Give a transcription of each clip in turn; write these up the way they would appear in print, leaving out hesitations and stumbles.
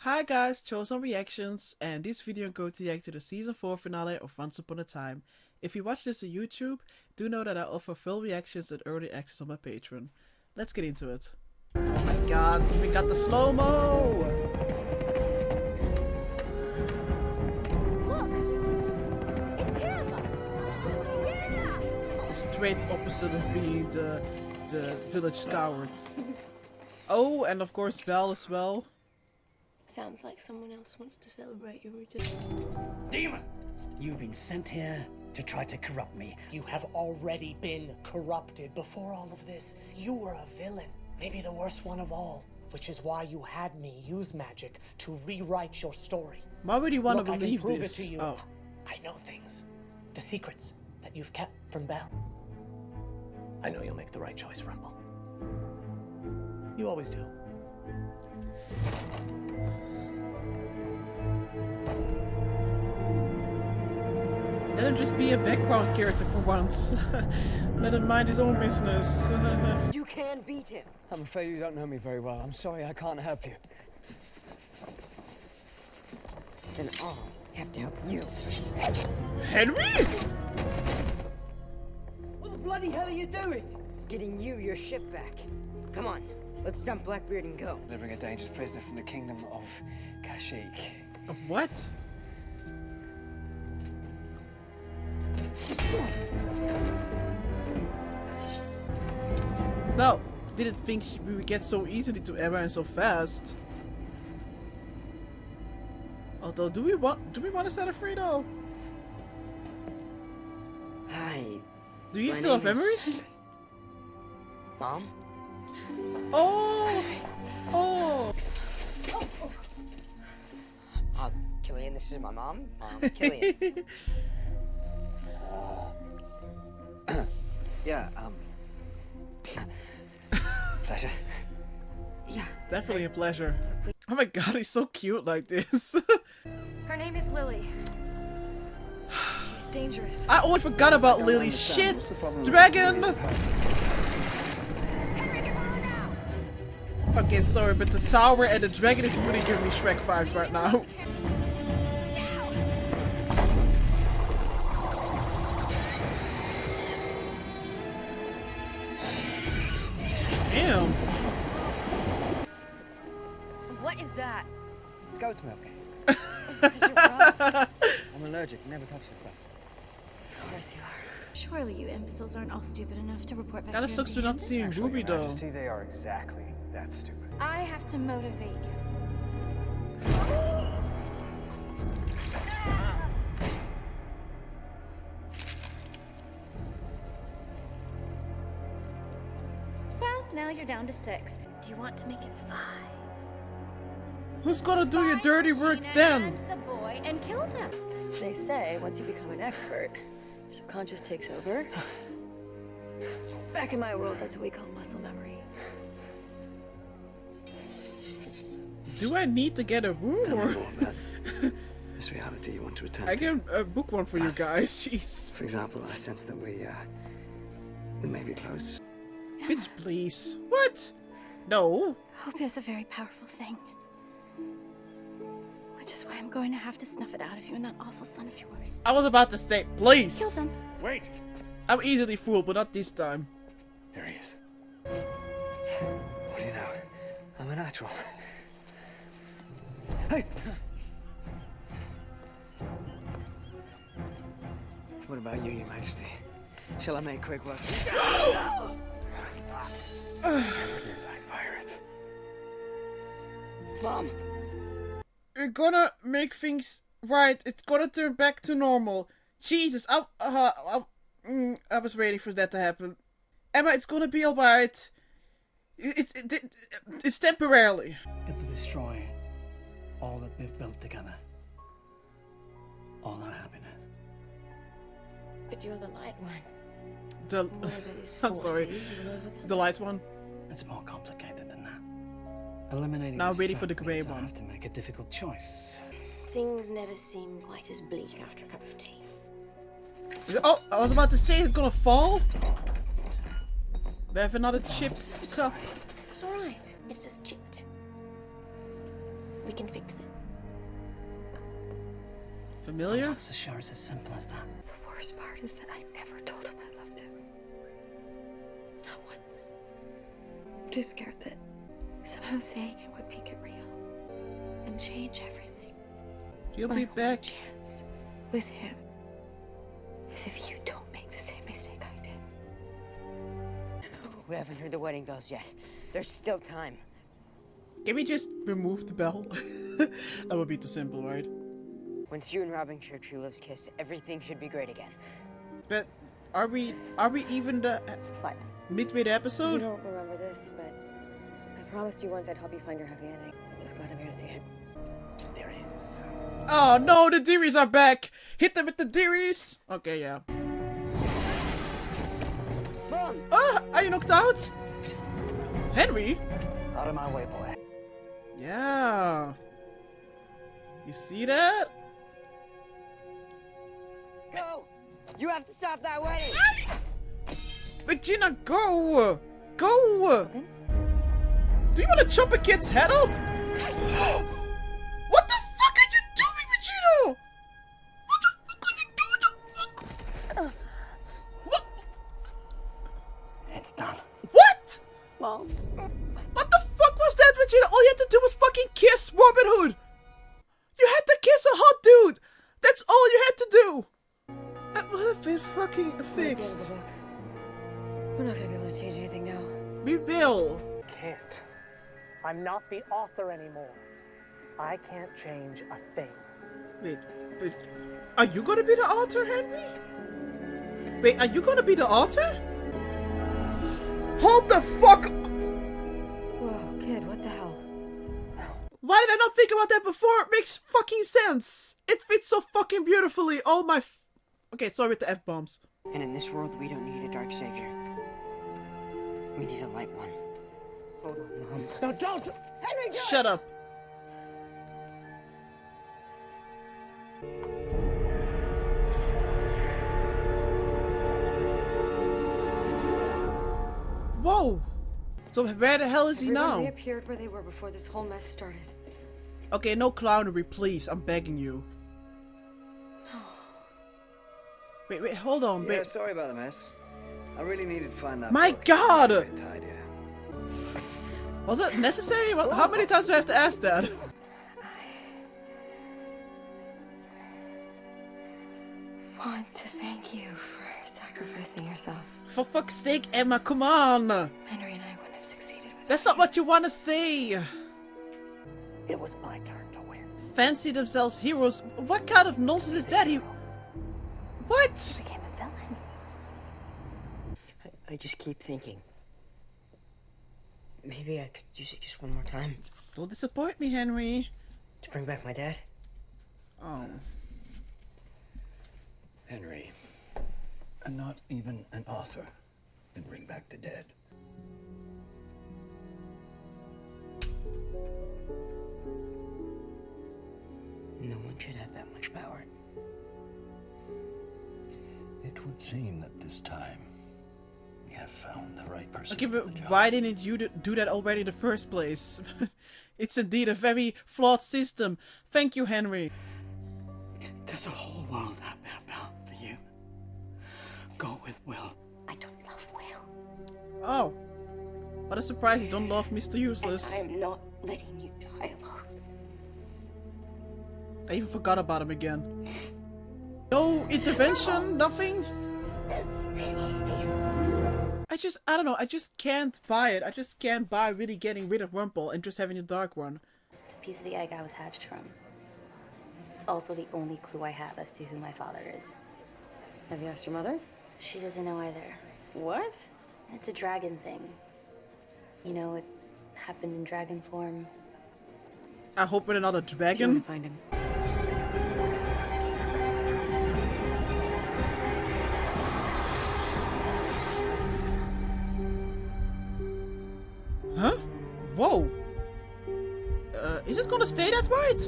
Hi guys, Chosen Reactions, and this video I'm going to react to the season 4 finale of Once Upon a Time. If you watch this on YouTube, do know that I offer full reactions and early access on my Patreon. Let's get into it. Oh my god, we got the slow-mo! Look! It's him! The straight opposite of being the village coward. Oh, and of course Belle as well. Sounds like someone else wants to celebrate your return. Demon! You've been sent here to try to corrupt me. You have already been corrupted. Before all of this, you were a villain. Maybe the worst one of all. Which is why you had me use magic to rewrite your story. Why would you want Look, to believe I can prove this? It to you. Oh. I know things. The secrets that you've kept from Belle. I know you'll make the right choice, Rumble. You always do. Let him just be a background character for once. Let him mind his own business. You can beat him. I'm afraid you don't know me very well. I'm sorry, I can't help you. Then I'll have to help you. Henry? What the bloody hell are you doing? Getting you your ship back. Come on, let's dump Blackbeard and go. Delivering a dangerous prisoner from the kingdom of Kashyyyk. Of what? No, didn't think we would get so easily to Emma and so fast. Although, do we want to set her free though? Hi. Do you My still have name is- memories? Mom? Oh, oh. Killian, this is my mom. Killian. Yeah, pleasure. Yeah. Definitely a pleasure. Oh my god, he's so cute like this. Her name is Lily. She's dangerous. I always forgot about Lily. Shit! Dragon! Henry, get on now! Okay, sorry, but the tower and the dragon is really giving me Shrek vibes right now. Damn. What is that? It's goat's milk. Of I'm allergic, never touch this stuff. course you are. Surely you imbeciles aren't all stupid enough to report back. Kinda here sucks for not empty-handed? seeing Ruby Your though. Majesty, they are exactly that stupid. I have to motivate you. Well, now you're down to 6. Do you want to make it 5? Who's gonna do your Find dirty work Gina then? and the boy and kill them. They say once you become an expert, your subconscious takes over. Back in my world, that's what we call muscle memory. Do I need to get a room or? This reality you want to return I to. can book one for you guys. Jeez. For example, I sense that we may be close. Bitch, please. What? No. Hope is a very powerful thing. Which is why I'm going to have to snuff it out of you and that awful son of yours. I was about to say, please. Kill them. Wait! I'm easily fooled, but not this time. There he is. What do you know? I'm a natural. Hey! What about you, Your Majesty? Shall I make quick work? Pirate. Mom. We're gonna make things right. It's gonna turn back to normal. Jesus, I was waiting for that to happen. Emma, it's gonna be alright. It's temporarily. It will destroy all that we've built together. All our happiness. But you're the light one. The Whatever this I'm force sorry, is, you'll overcome the light one. It's more complicated than that. Eliminating Now this waiting for the threat grey means I one. have to make a difficult choice. Things never seem quite as bleak after a cup of tea. Oh, I was about to say it's gonna fall. We have another chipped cup. It's alright. It's just chipped. We can fix it. Familiar? I'm not so sure it's as simple as that. The worst part is that I never told him I loved him. Not once. I'm too scared that Somehow saying it would make it real and change everything. You'll My be only back. chance with him is if you don't make the same mistake I did. We haven't heard the wedding bells yet. There's still time. Can we just remove the bell? That would be too simple, right? Once you and Robin share true love's kiss, everything should be great again. But are we even the What? midway the You episode? don't remember this, but I promised you once I'd help you find your happy ending. I'm just glad I'm here to see it. There is. Oh no, the dearies are back! Hit them with the dearies! Okay, yeah. Mom! Ah, are you knocked out? Henry? Out of my way, boy. Yeah. You see that? Go! You have to stop that wedding! Regina, go! Go! Do you want to chop a kid's head off? What the fuck are you doing, Regina? What the fuck are you doing? What? It's done. What? Mom. What the fuck was that, Regina? All you had to do was fucking kiss Robin Hood. You had to kiss a hot dude. That's all you had to do. That would have been fucking At the end of fixed. the book. We're not gonna be able to change anything now. We will. Can't. I'm not the author anymore. I can't change a thing. Wait, are you gonna be the author, Henry? Wait, are you gonna be the author? Hold the fuck! Whoa, kid, what the hell? Why did I not think about that before? It makes fucking sense. It fits so fucking beautifully. Oh my. Okay, sorry with the F-bombs. And in this world, we don't need a dark savior. We need a light one. Hold on, Mom. No, don't! Henry, do Shut up. Whoa! So where the hell is he Everyone now? reappeared where they were before this whole mess started. Okay, no clownery, please. I'm begging you. Wait, hold on. Yeah, Wait. sorry about the mess. I really needed to find that My book. God! It's a bit tight, yeah. Was that necessary? How many times do I have to ask that? I want to thank you for sacrificing yourself. For fuck's sake, Emma, come on! Henry and I wouldn't have succeeded without That's not what you want to say! It was my turn to win. Fancy themselves heroes. What kind of nonsense is that? What? Became a villain. I just keep thinking. Maybe I could use it just one more time Don't disappoint me, Henry. to bring back my dad. Oh. Henry, and not even an author can bring back the dead. No one should have that much power. It would seem that this time we have found the right person. Okay, for but the job. why didn't you do that already in the first place? It's indeed a very flawed system. Thank you, Henry. There's a whole world out there, pal, for you. Go with Will. I don't love Will. Oh. What a surprise you don't love Mr. Useless. I'm not letting you die alone. I even forgot about him again. No intervention, nothing? I don't know, I just can't buy it. I just can't buy really getting rid of Rumple and just having a dark one. It's a piece of the egg I was hatched from. It's also the only clue I have as to who my father is. Have you asked your mother? She doesn't know either. What? It's a dragon thing. You know, it happened in dragon form. I hope with another Do you dragon. want to find him? Huh? Whoa. Is it gonna stay that wide?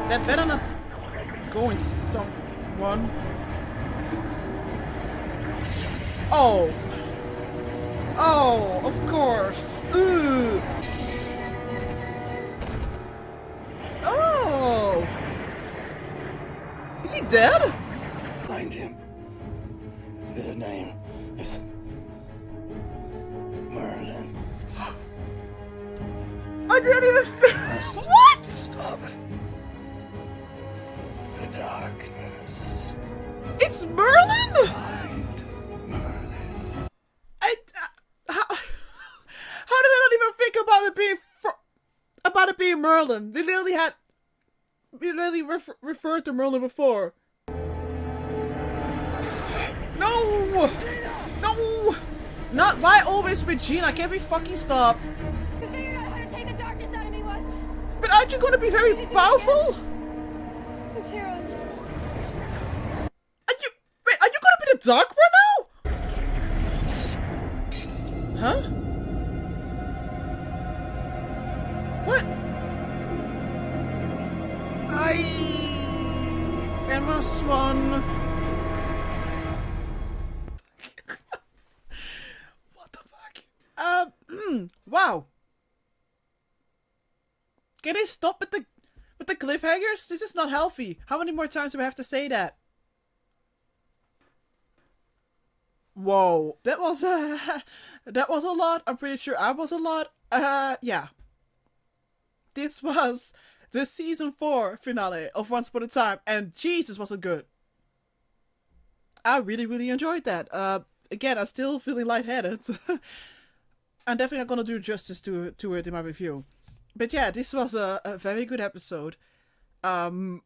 That better not go in someone. Oh. Oh, of course. Ugh. Is he dead? Find him. His name is Merlin. I didn't even. What? Stop the darkness. It's Merlin. Find Merlin. How did I not even think about it being Merlin? We literally referred to Merlin before. No! No! Not why always with Gina? Can't we fucking stop? You figured out how to take the darkness out of me once. But aren't you gonna be very powerful? As heroes. Are you gonna be the Dark One now? Huh? What? Emma Swan. What the fuck? Wow. Can they stop with the cliffhangers? This is not healthy. How many more times do we have to say that? Whoa, that was a lot. I'm pretty sure I was a lot. Yeah. This was the season 4 finale of Once Upon a Time, and Jesus, was it good. I really, really enjoyed that. Again, I'm still feeling lightheaded. I'm definitely not gonna do justice to it in my review. But yeah, this was a very good episode. Emma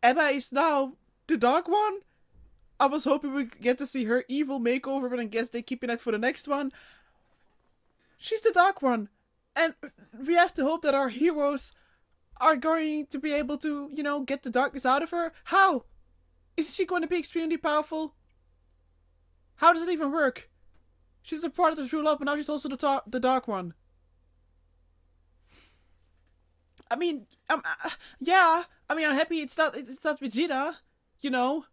is now the Dark One. I was hoping we'd get to see her evil makeover, but I guess they're keeping that for the next one. She's the Dark One. And we have to hope that our heroes are going to be able to, you know, get the darkness out of her. How? Is she going to be extremely powerful? How does it even work? She's a part of the true love, but now she's also the Dark One. I mean, yeah. I mean, I'm happy it's not Vegeta, you know.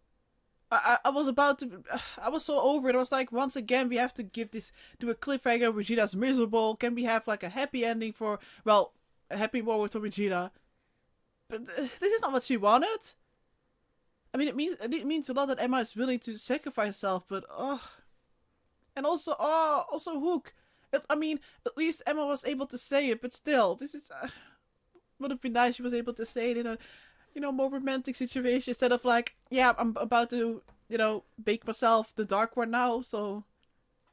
I was so over it. I was like, once again, we have to do a cliffhanger. Vegeta's miserable. Can we have like a happy ending for, well, a happy moment for Vegeta? But this is not what she wanted. I mean, it means a lot that Emma is willing to sacrifice herself, but and also Hook. I mean, at least Emma was able to say it, but still, this is would have been nice if she was able to say it in a, you know, more romantic situation instead of like, yeah, I'm about to, you know, make myself the Dark One now, so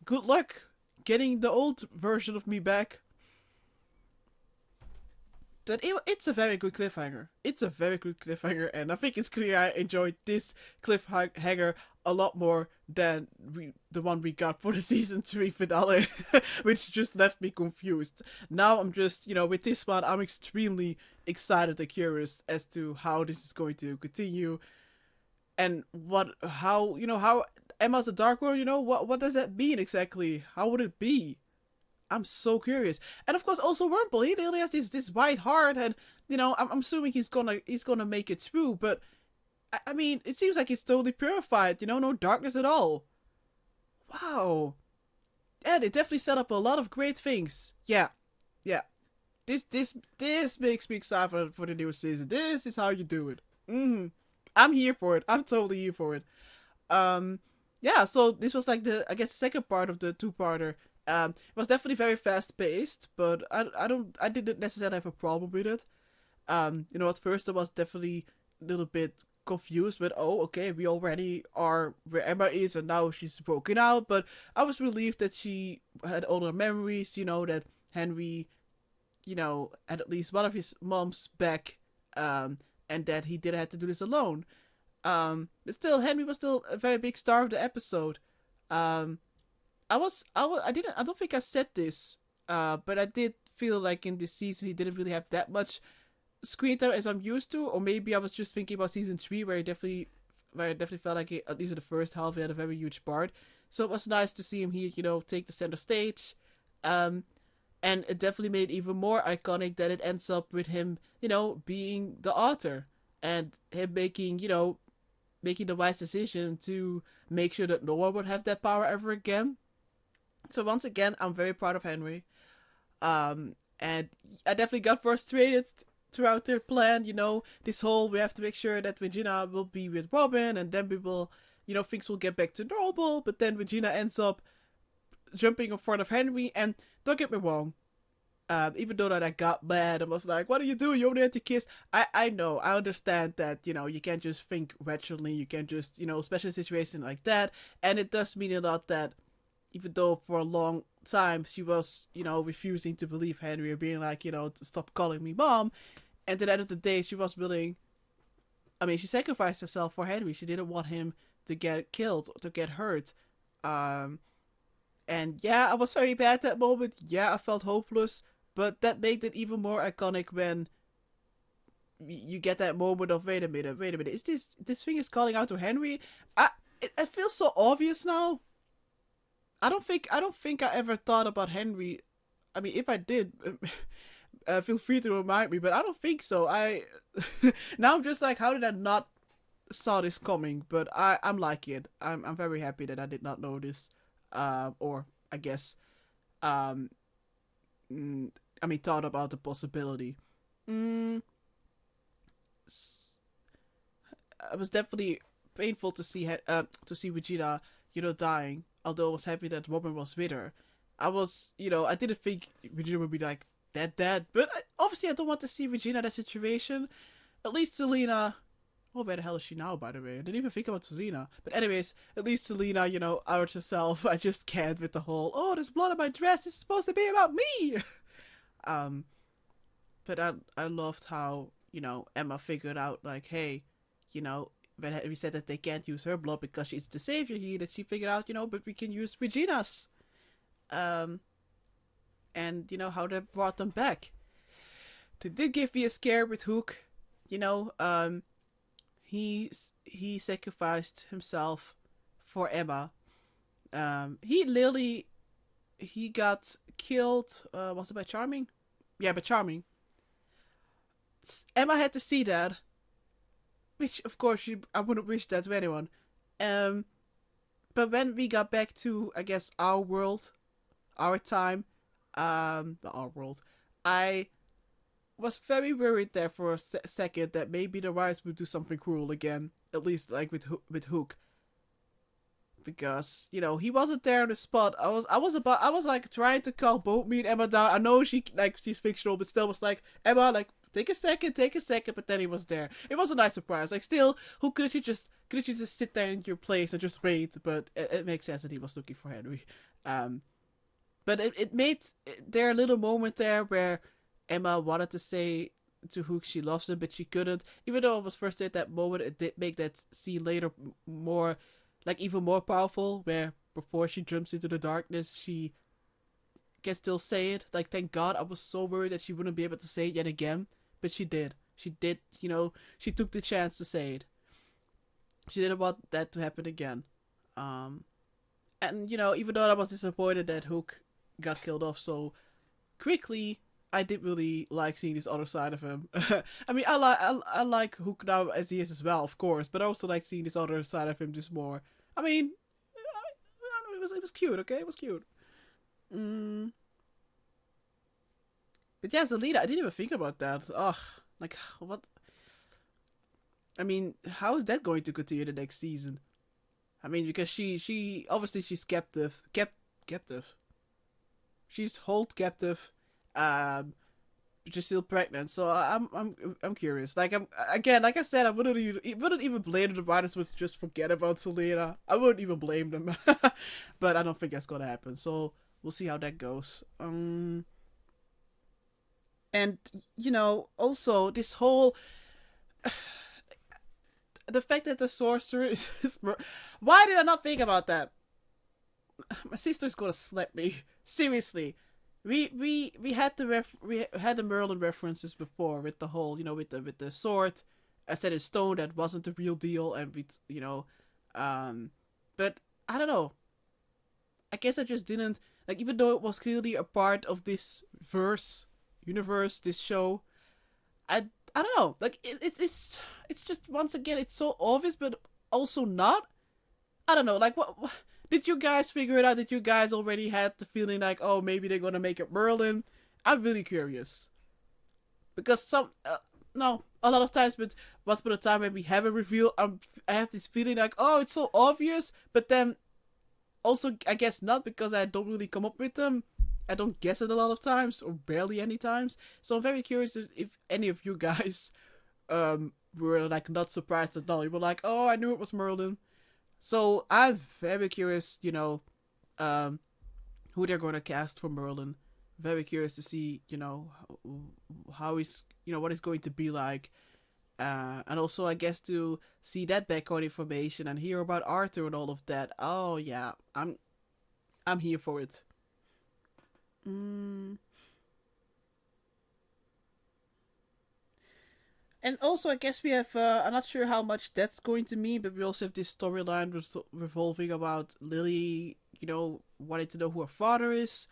good luck getting the old version of me back. But it's a very good cliffhanger. It's a very good cliffhanger, and I think it's clear I enjoyed this cliffhanger a lot more than the one we got for the season 3 finale, which just left me confused. Now I'm just, you know, with this one, I'm extremely excited and curious as to how this is going to continue, and how Emma's the Dark One, you know, what does that mean exactly? How would it be? I'm so curious. And of course also Wurmple, he really has this white heart, and you know, I'm assuming he's gonna make it through, but I mean, it seems like he's totally purified, you know, no darkness at all. Wow. Yeah, they definitely set up a lot of great things. Yeah. This makes me excited for the new season. This is how you do it. I'm here for it. I'm totally here for it. Yeah, so this was like I guess second part of the two-parter. It was definitely very fast-paced, but I didn't necessarily have a problem with it. You know, at first I was definitely a little bit confused with, oh, okay, we already are where Emma is and now she's broken out, but I was relieved that she had all her memories, you know, that Henry, you know, had at least one of his moms back, and that he didn't have to do this alone. But still, Henry was still a very big star of the episode. I don't think I said this, but I did feel like in this season he didn't really have that much screen time as I'm used to, or maybe I was just thinking about season 3 where I definitely felt like at least in the first half he had a very huge part. So it was nice to see him here, you know, take the center stage, and it definitely made it even more iconic that it ends up with him, you know, being the author and him making the wise decision to make sure that no one would have that power ever again. So once again, I'm very proud of Henry. And I definitely got frustrated throughout their plan, you know, this whole, we have to make sure that Regina will be with Robin, and then we will, you know, things will get back to normal, but then Regina ends up jumping in front of Henry, and don't get me wrong, even though that I got mad and was like, what are you doing? You only had to kiss. I know, I understand that, you know, you can't just think rationally, you can't just, you know, especially in a situation like that, and it does mean a lot that, even though for a long time she was, you know, refusing to believe Henry, or being like, you know, to stop calling me mom, and at the end of the day, she was willing, I mean, she sacrificed herself for Henry. She didn't want him to get killed, or to get hurt. And yeah, I was very bad that moment. Yeah, I felt hopeless. But that made it even more iconic when you get that moment of, wait a minute, is this thing is calling out to Henry? It feels so obvious now. I don't think I ever thought about Henry. I mean, if I did, feel free to remind me, but I don't think so. Now I'm just like, how did I not saw this coming? But I'm liking it. I'm very happy that I did not know this. Or I guess, I mean, thought about the possibility. It was definitely painful to see Regina, you know, dying. Although I was happy that Robin was with her. I was, you know, I didn't think Regina would be like dead. But obviously I don't want to see Regina in that situation. At least Selena. Oh, where the hell is she now, by the way? I didn't even think about Selena. But anyways, at least Selena, you know, out herself. I just can't with the whole, oh, there's blood on my dress. It's supposed to be about me. But I loved how, you know, Emma figured out, like, hey, you know, when we said that they can't use her blood because she's the savior here, that she figured out, you know, but we can use Regina's. And, you know, how that brought them back. They did give me a scare with Hook, you know, he sacrificed himself for Emma. He got killed, was it by Charming? Yeah, by Charming. Emma had to see that. Which, of course, I wouldn't wish that to anyone. But when we got back to, I guess, our world, our time, our world, I was very worried there for a second that maybe the writers would do something cruel again. At least, like, with Hook. Because, you know, he wasn't there on the spot. I was like trying to calm both me and Emma down. I know she's fictional, but still was like, Emma, like, take a second, but then he was there. It was a nice surprise. Like, still, who couldn't you just sit there in your place and just wait? But it makes sense that he was looking for Henry. But it made there a little moment there where Emma wanted to say to Hook she loves him, but she couldn't. Even though it was first at that moment, it did make that scene later more, like, even more powerful, where before she jumps into the darkness, she can still say it. Like, thank God, I was so worried that she wouldn't be able to say it yet again, but she did. She did, you know, she took the chance to say it. She didn't want that to happen again. And, you know, even though I was disappointed that Hook got killed off so quickly, I did really like seeing this other side of him. I mean, I like Hook now as he is as well, of course, but I also like seeing this other side of him just more. I mean, it was cute, okay? It was cute. But yeah, Zelina, I didn't even think about that. Ugh, like, what? I mean, how is that going to continue the next season? I mean, because she obviously she's captive. She's held captive. She's still pregnant, so I'm curious. Like, like I said, I wouldn't even blame the writers would just forget about Selena. I wouldn't even blame them, but I don't think that's gonna happen. So we'll see how that goes. And you know, also this whole the fact that the sorcerer is why did I not think about that? My sister's gonna slap me. Seriously. We had the Merlin references before with the whole, you know, with the sword set in stone that wasn't the real deal, and you know, but I don't know. I guess I just didn't like, even though it was clearly a part of this universe, this show. I don't know. Like, it's just, once again, it's so obvious, but also not. I don't know. Like, what did you guys figure it out? Did you guys already had the feeling like, oh, maybe they're gonna make it Merlin? I'm really curious. because no, a lot of times, but once upon a time when we have a reveal, I have this feeling like, oh, it's so obvious, but then also I guess not, because I don't really come up with them. I don't guess it a lot of times, or barely any times. So I'm very curious if any of you guys were like not surprised at all. You were like, oh, I knew it was Merlin. So I'm very curious, who they're going to cast for Merlin. Very curious to see, how he's, what he's going to be like. And also, I guess, to see that background information and hear about Arthur and all of that. Oh yeah, I'm here for it. And also, I guess we have, I'm not sure how much that's going to mean, but we also have this storyline revolving about Lily, wanting to know who her father is.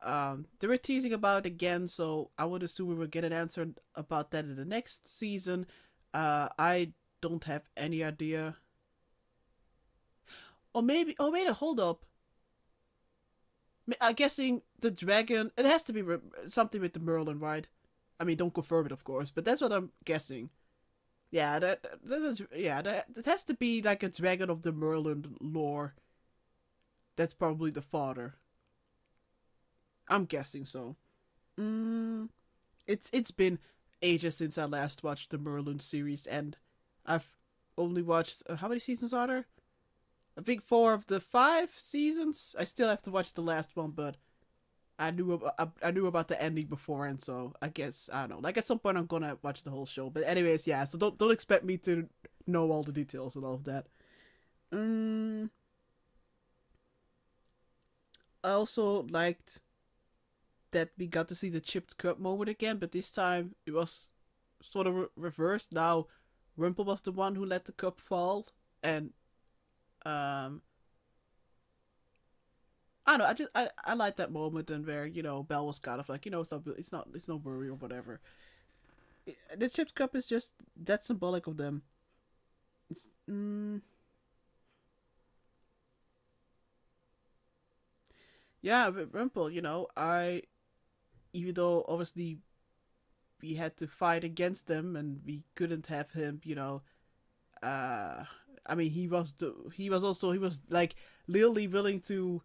They were teasing about it again, so I would assume we will get an answer about that in the next season. I don't have any idea. Or maybe, oh wait, hold up. I'm guessing the dragon, it has to be something with the Merlin, right? I mean, don't confirm it, of course, but that's what I'm guessing. Yeah, that has to be like a dragon of the Merlin lore. That's probably the father. I'm guessing so. It's been ages since I last watched the Merlin series, and I've only watched how many seasons are there? I think 4 of the 5 seasons. I still have to watch the last one, but I knew about the ending before, and so I guess I don't know. Like at some point, I'm gonna watch the whole show. But anyways, yeah. So don't expect me to know all the details and all of that. I also liked that we got to see the chipped cup moment again, but this time it was sort of reversed. Now Rumple was the one who let the cup fall, and I don't know. I like that moment, and where Belle was kind of like, it's no worry or whatever. The chipped cup is just that symbolic of them. Yeah, with Rumple, even though obviously we had to fight against them and we couldn't have him, I mean, he was like literally willing to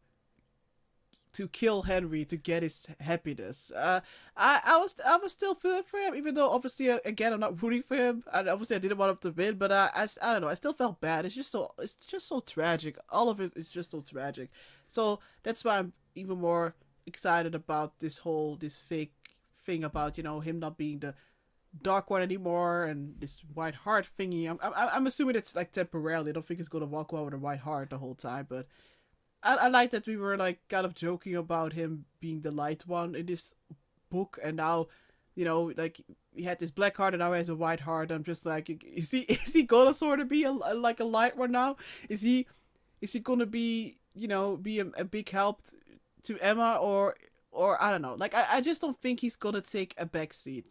kill Henry to get his happiness. I was still feeling for him, even though obviously again I'm not rooting for him, and obviously I didn't want him to win, but I don't know, I still felt bad. It's just so tragic. All of it is just so tragic. So that's why I'm even more excited about this fake thing about him not being the Dark One anymore, and this white heart thingy. I'm assuming it's like temporarily. I don't think he's gonna walk around with a white heart the whole time, but I like that we were like kind of joking about him being the light one in this book, and now, like he had this black heart and now he has a white heart. I'm just like, is he gonna sort of be a light one now? Is he gonna be be a big help to Emma, or I don't know. Like I just don't think he's gonna take a back seat.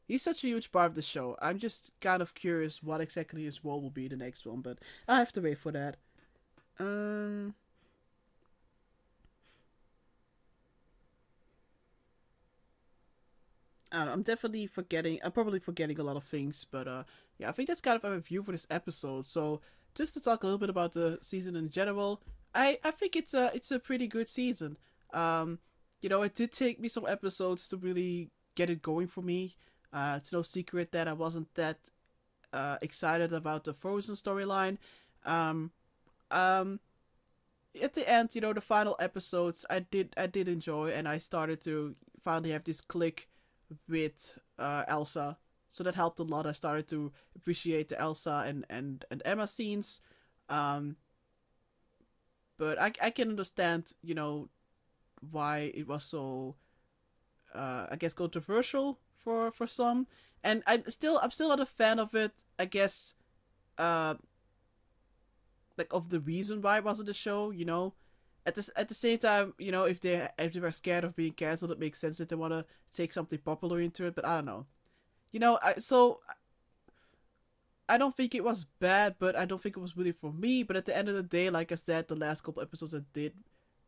He's such a huge part of the show. I'm just kind of curious what exactly his role will be in the next one, but I have to wait for that. I don't know, I'm probably forgetting a lot of things, but yeah, I think that's kind of a review for this episode. So just to talk a little bit about the season in general, I think it's a pretty good season. It did take me some episodes to really get it going for me. It's no secret that I wasn't that excited about the Frozen storyline. At the end, the final episodes, I did enjoy, and I started to finally have this click with Elsa, so that helped a lot. I started to appreciate the Elsa and Emma scenes, but I can understand why it was so I guess controversial for some, and I'm still not a fan of it. I guess like of the reason why it wasn't a show, At the same time, if they were scared of being cancelled, it makes sense that they want to take something popular into it. But I don't know, I don't think it was bad, but I don't think it was really for me. But at the end of the day, like I said, the last couple episodes I did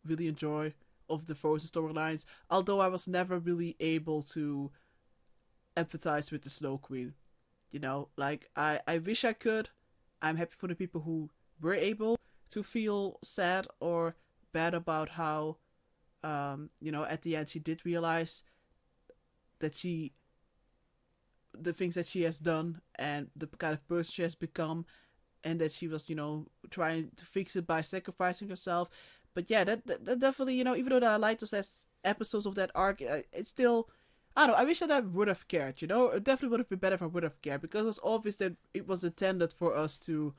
really enjoy of the Frozen storylines, although I was never really able to empathize with the Snow Queen. You know, like, I wish I could. I'm happy for the people who were able to feel sad or bad about how, you know, at the end she did realize that the things that she has done and the kind of person she has become, and that she was, you know, trying to fix it by sacrificing herself. But yeah, that definitely, you know, even though I liked those last episodes of that arc, it's still, I don't know, I wish that I would have cared, you know? It definitely would have been better if I would have cared, because it was obvious that it was intended for us to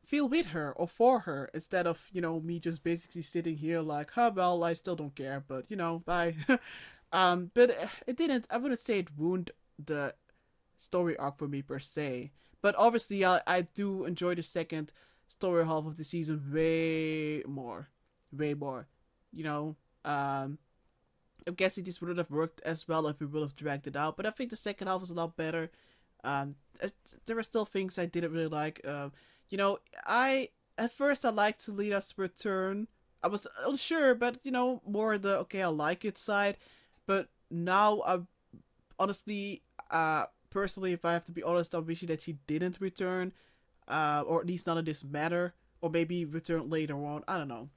feel with her or for her, instead of, you know, me just basically sitting here like, huh, well, I still don't care, but, you know, bye. But it didn't, I wouldn't say it ruined the story arc for me per se. But obviously, I do enjoy the second story half of the season way more. Way more. You know, I'm guessing this wouldn't have worked as well if we would have dragged it out. But I think the second half was a lot better. There were still things I didn't really like. You know, at first I liked Selena's return. I was unsure, but, you know, more the, okay, I like it side. But now, honestly, personally, if I have to be honest, I'm wishing that she didn't return, or at least none of this matter, or maybe return later on. I don't know.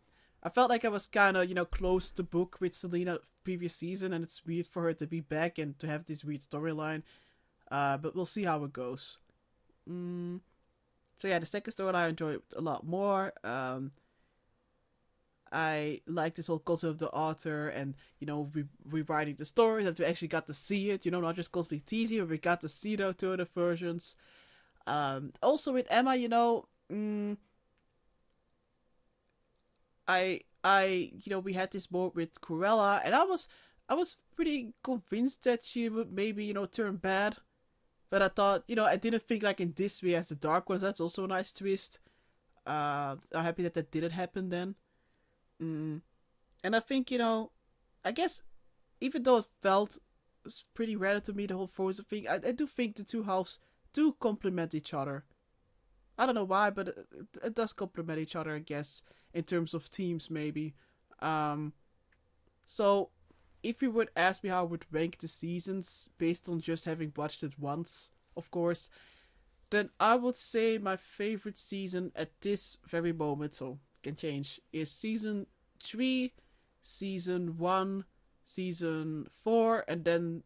I felt like I was kind of, you know, close to book with Selena previous season, and it's weird for her to be back and to have this weird storyline. But we'll see how it goes. So yeah, the second storyline I enjoyed a lot more. I like this whole concept of the author and, you know, rewriting the story, that we actually got to see it, you know, not just constantly teasing, but we got to see the alternative versions. Also with Emma, you know, you know, we had this moment with Cruella, and I was pretty convinced that she would maybe, you know, turn bad. But I thought, you know, I didn't think like in this way as the Dark Ones. That's also a nice twist. I'm happy that that didn't happen then. And I think, you know, I guess, even though it felt pretty random to me, the whole Frozen thing, I do think the two halves do complement each other. I don't know why, but it does complement each other, I guess, in terms of teams, maybe. So, if you would ask me how I would rank the seasons, based on just having watched it once, of course, then I would say my favorite season at this very moment, so can change, is season 3, season 1, season 4, and then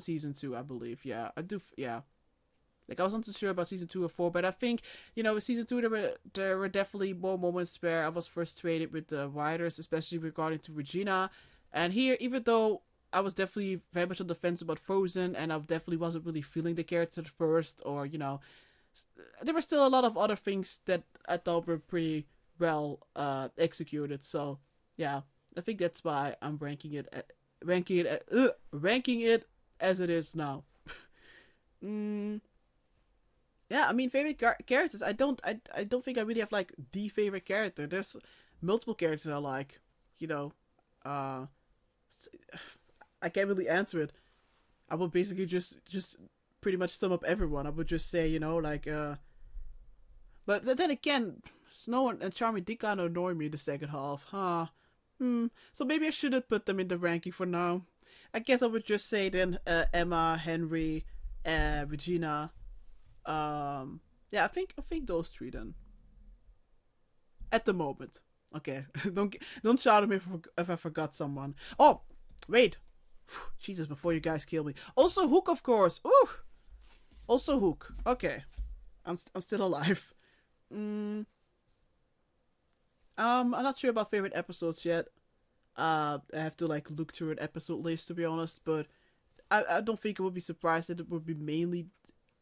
season 2, I believe. Yeah, I do. Yeah, like, I wasn't too sure about season 2 or 4, but I think, you know, with season 2 there were definitely more moments where I was frustrated with the writers, especially regarding to Regina. And here, even though I was definitely very much on the fence about Frozen, and I definitely wasn't really feeling the character at first, or, you know, there were still a lot of other things that I thought were pretty well executed. So yeah, I think that's why I'm ranking it as it is now. Yeah, I mean, favorite characters. I don't think I really have like the favorite character. There's multiple characters I like. You know, I can't really answer it. I would basically just pretty much sum up everyone. I would just say, you know, like, but then again, Snow and Charming did kind of annoy me the second half, huh? So maybe I shouldn't put them in the ranking for now. I guess I would just say then Emma, Henry, Regina. Yeah, I think those three then. At the moment, okay. don't shout at me if I forgot someone. Oh, wait. Jesus, before you guys kill me. Also Hook, of course. Ooh. Also Hook. Okay. I'm still alive. I'm not sure about favorite episodes yet. I have to like look through an episode list, to be honest, but I don't think I would be surprised that it would be mainly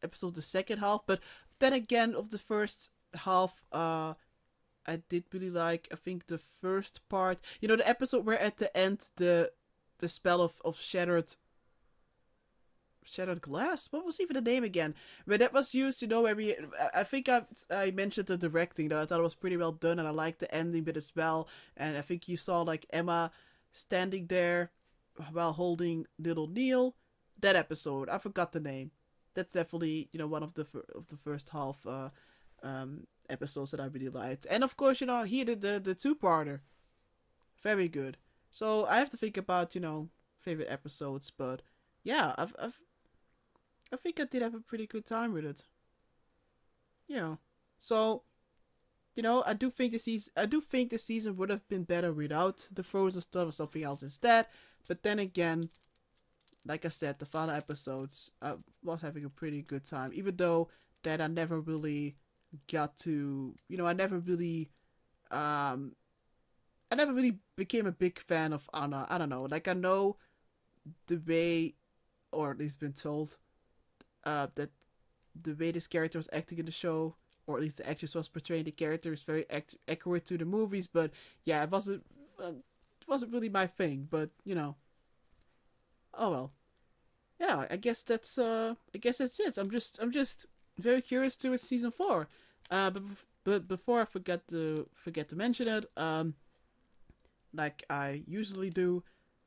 episode the second half. But then again, of the first half, I did really like, I think, the first part. You know, the episode where at the end the spell of shattered glass. What was even the name again? Where that was used, you know, where I think I mentioned the directing, that I thought it was pretty well done, and I liked the ending bit as well. And I think you saw like Emma standing there while holding little Neil. That episode, I forgot the name. That's definitely, you know, one of the first half episodes that I really liked. And of course, you know, he did the two-parter. very good. So I have to think about, you know, favorite episodes, but yeah, I think I did have a pretty good time with it. Yeah. So, you know, I do think the season would have been better without the frozen stuff or something else instead. But then again, like I said, the final episodes, I was having a pretty good time, even though that I never really got to, you know, I never really became a big fan of Anna. I don't know, like I know the way, or at least been told, that the way this character was acting in the show, or at least the actress was portraying the character, is very accurate to the movies. But yeah, it wasn't really my thing. But you know, oh well. Yeah, I guess that's it. I'm just very curious to its season 4. But before I forget to mention it, like I usually do,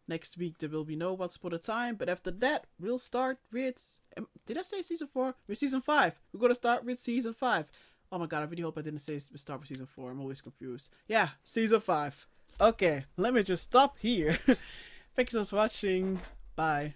next week there will be no Once Upon a Time, but after that we'll start with, did I say season 4? With season 5. We're gonna start with season 5. Oh my god, I really hope I didn't say start with season 4. I'm always confused. Yeah, season 5. Okay, let me just stop here. Thanks so much for watching. Bye.